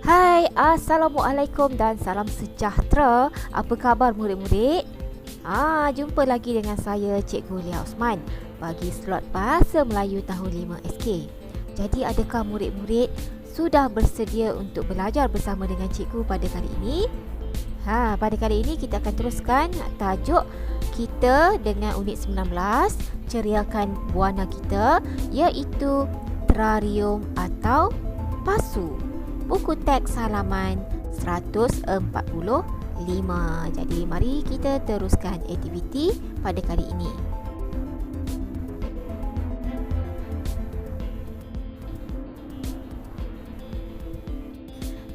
Hai, Assalamualaikum dan salam sejahtera. Apa khabar murid-murid? Jumpa lagi dengan saya Cikgu Lia Osman bagi slot Bahasa Melayu tahun 5 SK. Jadi adakah murid-murid sudah bersedia untuk belajar bersama dengan cikgu pada kali ini? Pada kali ini kita akan teruskan tajuk kita dengan unit 19, ceriakan buana kita, iaitu terarium atau pasu. Buku teks halaman 145. Jadi mari kita teruskan aktiviti pada kali ini.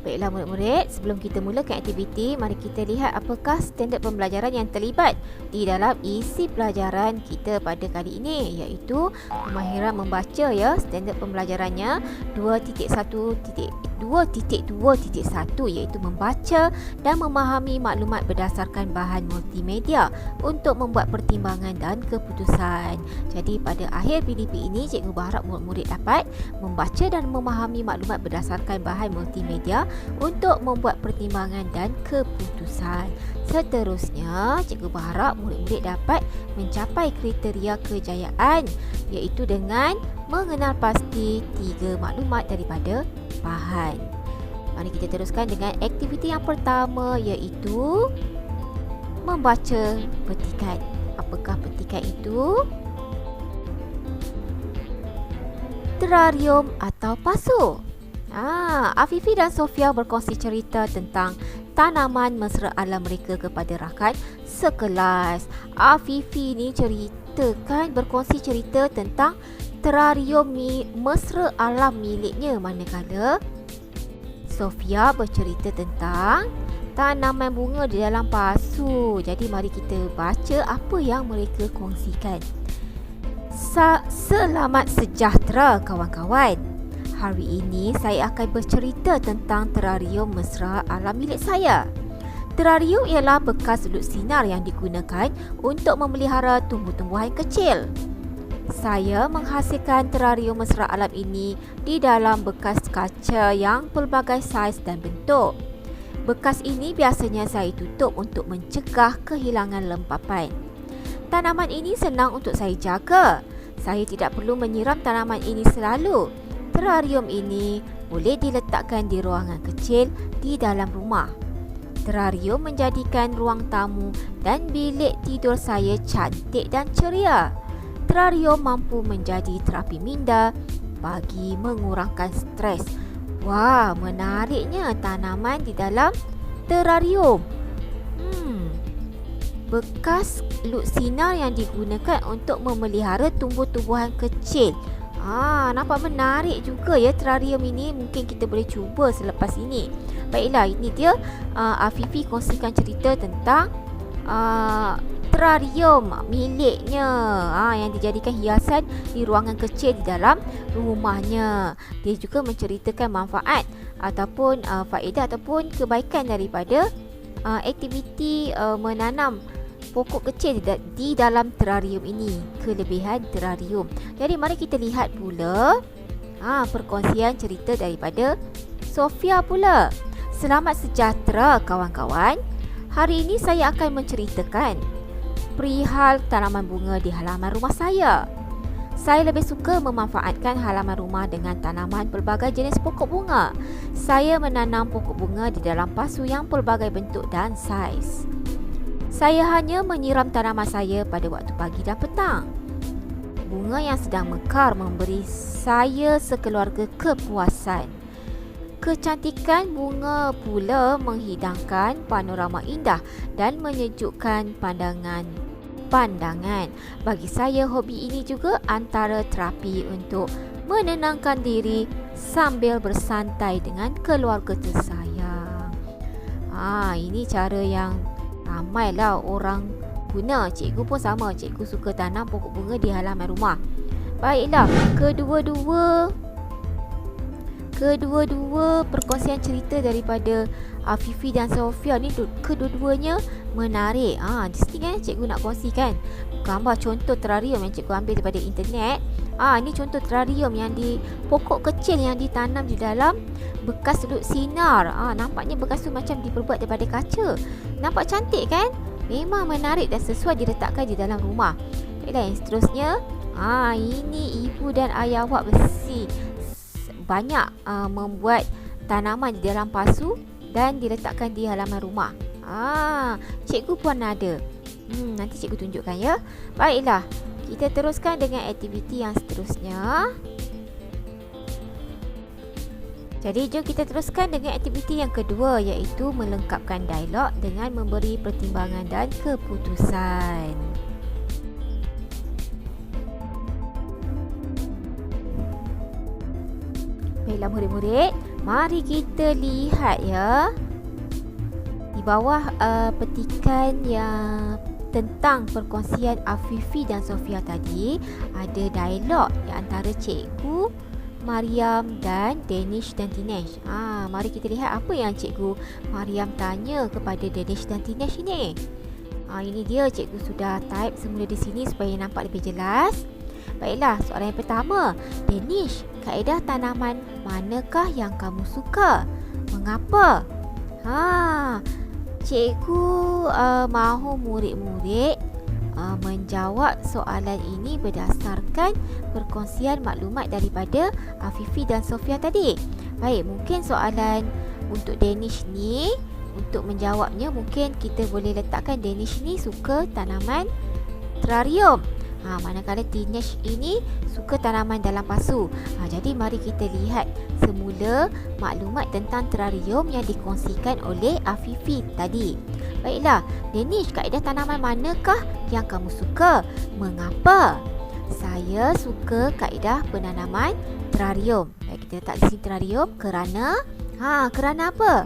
Baiklah murid-murid, sebelum kita mulakan aktiviti, mari kita lihat apakah standard pembelajaran yang terlibat di dalam isi pelajaran kita pada kali ini, iaitu kemahiran membaca standard pembelajarannya 2.1.2.1 iaitu membaca dan memahami maklumat berdasarkan bahan multimedia untuk membuat pertimbangan dan keputusan. Jadi pada akhir PDP ini, cikgu berharap murid-murid dapat membaca dan memahami maklumat berdasarkan bahan multimedia untuk membuat pertimbangan dan keputusan. Seterusnya, cikgu berharap murid-murid dapat mencapai kriteria kejayaan, iaitu dengan mengenal pasti 3 maklumat daripada bahan. Mari kita teruskan dengan aktiviti yang pertama, iaitu membaca petikan. Apakah petikan itu? Terarium atau pasu. Afifi dan Sofia berkongsi cerita tentang tanaman mesra alam mereka kepada rakan sekelas. Afifi ni berkongsi cerita tentang terarium mesra alam miliknya, manakala Sofia bercerita tentang tanaman bunga di dalam pasu. Jadi mari kita baca apa yang mereka kongsikan. Selamat sejahtera kawan-kawan. Hari ini saya akan bercerita tentang terarium mesra alam milik saya. Terarium ialah bekas lut sinar yang digunakan untuk memelihara tumbuh-tumbuhan kecil. Saya menghasilkan terarium mesra alam ini di dalam bekas kaca yang pelbagai saiz dan bentuk. Bekas ini biasanya saya tutup untuk mencegah kehilangan lempapan. Tanaman ini senang untuk saya jaga. Saya tidak perlu menyiram tanaman ini selalu. Terarium ini boleh diletakkan di ruangan kecil di dalam rumah. Terarium menjadikan ruang tamu dan bilik tidur saya cantik dan ceria. Terarium mampu menjadi terapi minda bagi mengurangkan stres. Wah, menariknya tanaman di dalam terarium. Bekas lut sinar yang digunakan untuk memelihara tumbuh-tumbuhan kecil. Nampak menarik juga terarium ini. Mungkin kita boleh cuba selepas ini. Baiklah, ini dia Afifi kongsikan cerita tentang terarium miliknya yang dijadikan hiasan di ruangan kecil di dalam rumahnya. Dia juga menceritakan manfaat ataupun faedah ataupun kebaikan daripada aktiviti menanam pokok kecil di dalam terarium ini. Kelebihan terarium. Jadi mari kita lihat pula perkongsian cerita daripada Sofia pula. Selamat sejahtera kawan-kawan. Hari ini saya akan menceritakan perihal tanaman bunga di halaman rumah saya. Saya lebih suka memanfaatkan halaman rumah dengan tanaman pelbagai jenis pokok bunga. Saya menanam pokok bunga di dalam pasu yang pelbagai bentuk dan saiz. Saya hanya menyiram tanaman saya pada waktu pagi dan petang. Bunga yang sedang mekar memberi saya sekeluarga kepuasan. Kecantikan bunga pula menghidangkan panorama indah dan menyejukkan pandangan. Bagi saya, hobi ini juga antara terapi untuk menenangkan diri sambil bersantai dengan keluarga tersayang. Ini cara yang ramailah orang guna. Cikgu pun sama. Cikgu suka tanam pokok bunga di halaman rumah. Baiklah, kedua-dua perkongsian cerita daripada Afifi dan Sofia ni kedua-duanya menarik. Di sini kan cikgu nak kongsikan gambar contoh terarium yang cikgu ambil daripada internet. Ini contoh terarium yang di pokok kecil yang ditanam di dalam bekas duduk sinar. Nampaknya bekas tu macam diperbuat daripada kaca. Nampak cantik kan? Memang menarik dan sesuai diletakkan di dalam rumah. Baiklah, yang seterusnya. Ini ibu dan ayah awak mesti banyak membuat tanaman di dalam pasu dan diletakkan di halaman rumah. Cikgu pun ada. Nanti cikgu tunjukkan ya. Baiklah, kita teruskan dengan aktiviti yang seterusnya. Jadi jom kita teruskan dengan aktiviti yang kedua, iaitu melengkapkan dialog dengan memberi pertimbangan dan keputusan. Baiklah murid-murid, mari kita lihat ya. Di bawah petikan yang tentang perkongsian Afifi dan Sofia tadi, ada dialog di antara cikgu Mariam dan Danish dan Tinesh. Mari kita lihat apa yang cikgu Mariam tanya kepada Danish dan Tinesh ini. Ini dia, cikgu sudah type semula di sini supaya nampak lebih jelas. Baiklah, soalan yang pertama. Danish, kaedah tanaman manakah yang kamu suka? Mengapa? Cikgu mahu murid-murid menjawab soalan ini berdasarkan perkongsian maklumat daripada Afifi dan Sofia tadi. Baik, mungkin soalan untuk Danish ni, untuk menjawabnya mungkin kita boleh letakkan Danish ni suka tanaman terarium. Manakala Tinesh ini suka tanaman dalam pasu. Jadi mari kita lihat semula maklumat tentang terarium yang dikongsikan oleh Afifi tadi. Baiklah, Danish, kaedah tanaman manakah yang kamu suka? Mengapa? Saya suka kaedah penanaman terarium. Baik, kita letak di sini terarium kerana kerana apa?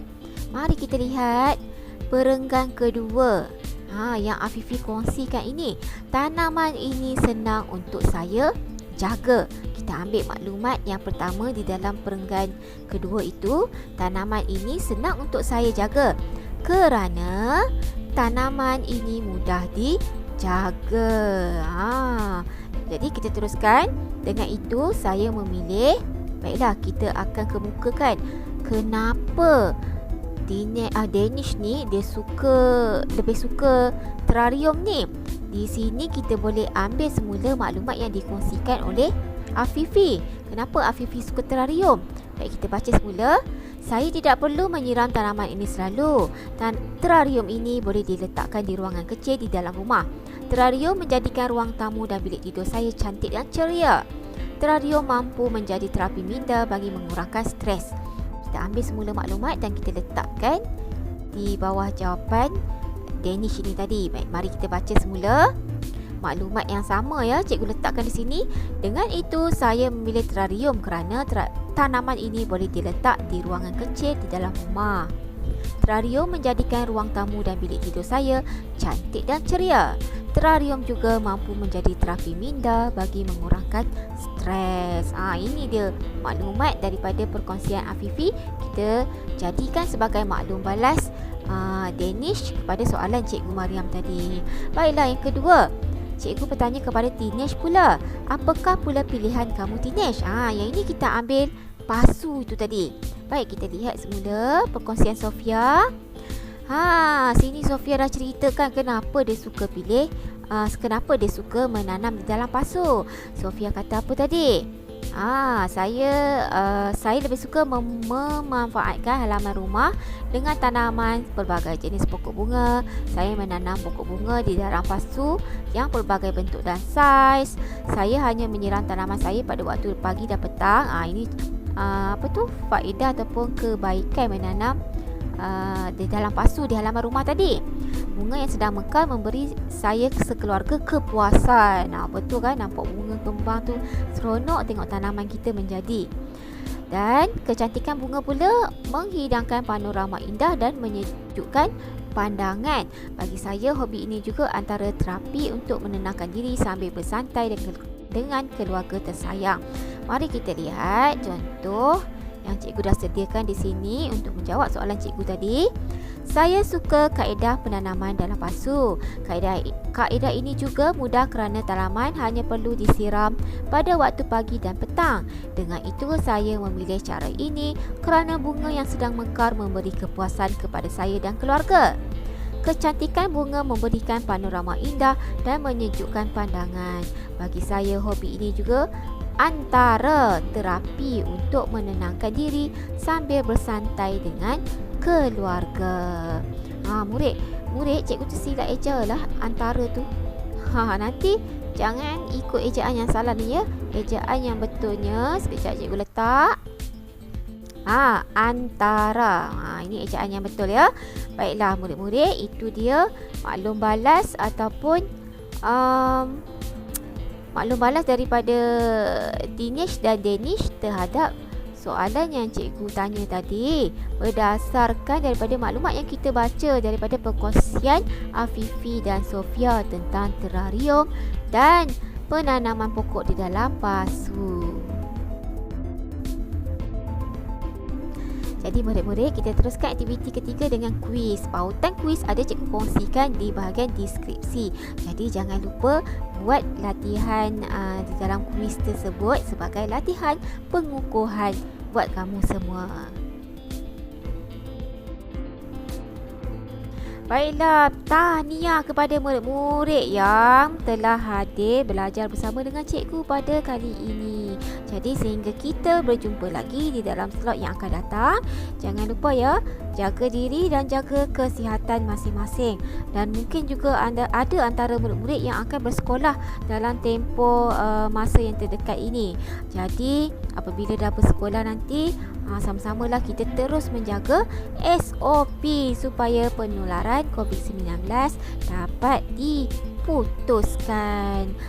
Mari kita lihat perenggan kedua. Yang Afifi kongsikan ini. Tanaman ini senang untuk saya jaga. Kita ambil maklumat yang pertama di dalam perenggan kedua itu. Tanaman ini senang untuk saya jaga kerana tanaman ini mudah dijaga. Jadi kita teruskan. Dengan itu saya memilih. Baiklah, kita akan kemukakan kenapa Danish ni dia lebih suka terarium ni. Di sini kita boleh ambil semula maklumat yang dikongsikan oleh Afifi. Kenapa Afifi suka terarium? Baik, kita baca semula. Saya tidak perlu menyiram tanaman ini selalu. Terarium ini boleh diletakkan di ruangan kecil di dalam rumah. Terarium menjadikan ruang tamu dan bilik tidur saya cantik dan ceria. Terarium mampu menjadi terapi minda bagi mengurangkan stres. Kita ambil semula maklumat dan kita letakkan di bawah jawapan Danish ini tadi. Baik, mari kita baca semula. Maklumat yang sama ya, cikgu letakkan di sini. Dengan itu, saya memilih terarium kerana tanaman ini boleh diletak di ruangan kecil di dalam rumah. Terarium menjadikan ruang tamu dan bilik tidur saya cantik dan ceria. Terarium juga mampu menjadi terapi minda bagi mengurangkan stres. Ini dia maklumat daripada perkongsian Afifi. Kita jadikan sebagai maklum balas Danish kepada soalan cikgu Mariam tadi. Baiklah, yang kedua. Cikgu bertanya kepada Tinesh pula. Apakah pula pilihan kamu, Tinesh? Yang ini kita ambil pasu itu tadi. Baik, kita lihat semula perkongsian Sofia. Sini Sofia dah ceritakan kenapa dia suka kenapa dia suka menanam di dalam pasu. Sofia kata apa tadi? Saya lebih suka memanfaatkan halaman rumah dengan tanaman pelbagai jenis pokok bunga. Saya menanam pokok bunga di dalam pasu yang pelbagai bentuk dan saiz. Saya hanya menyiram tanaman saya pada waktu pagi dan petang. Ini faedah ataupun kebaikan menanam di dalam pasu di halaman rumah tadi. Bunga yang sedang mekar memberi saya sekeluarga kepuasan. Betul kan, nampak bunga kembang tu seronok tengok tanaman kita menjadi. Dan kecantikan bunga pula menghidangkan panorama indah dan menyejukkan pandangan. Bagi saya, hobi ini juga antara terapi untuk menenangkan diri sambil bersantai dengan keluarga tersayang. Mari kita lihat contoh yang cikgu dah sediakan di sini untuk menjawab soalan cikgu tadi. Saya suka kaedah penanaman dalam pasu. Kaedah ini juga mudah kerana tanaman hanya perlu disiram pada waktu pagi dan petang. Dengan itu saya memilih cara ini kerana bunga yang sedang mekar memberi kepuasan kepada saya dan keluarga. Kecantikan bunga memberikan panorama indah dan menyejukkan pandangan. Bagi saya, hobi ini juga antara terapi untuk menenangkan diri sambil bersantai dengan keluarga. Murid, cikgu tu sila eja lah antara tu. Nanti jangan ikut ejaan yang salah ni ya. Ejaan yang betulnya, sekejap cikgu letak. Antara. Ini ejaan yang betul ya. Baiklah murid-murid, itu dia maklum balas ataupun maklum balas daripada Dinesh dan Danish terhadap soalan yang cikgu tanya tadi, berdasarkan daripada maklumat yang kita baca daripada perkongsian Afifi dan Sofia tentang terarium dan penanaman pokok di dalam pasu. Jadi murid-murid, kita teruskan aktiviti ketiga dengan kuis. Pautan kuis ada cikgu kongsikan di bahagian deskripsi. Jadi jangan lupa buat latihan di dalam kuis tersebut sebagai latihan pengukuhan buat kamu semua. Baiklah, tahniah kepada murid-murid yang telah hadir belajar bersama dengan cikgu pada kali ini. Jadi sehingga kita berjumpa lagi di dalam slot yang akan datang. Jangan lupa ya, jaga diri dan jaga kesihatan masing-masing. Dan mungkin juga ada antara murid-murid yang akan bersekolah dalam tempoh masa yang terdekat ini. Jadi apabila dah bersekolah nanti, sama-samalah kita terus menjaga SOP supaya penularan COVID-19 dapat diputuskan.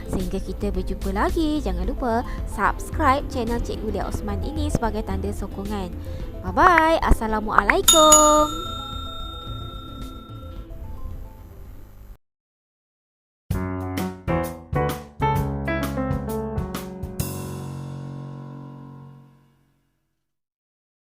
Sehingga kita berjumpa lagi, jangan lupa subscribe channel Cikgu Lia Osman ini sebagai tanda sokongan. Bye-bye. Assalamualaikum.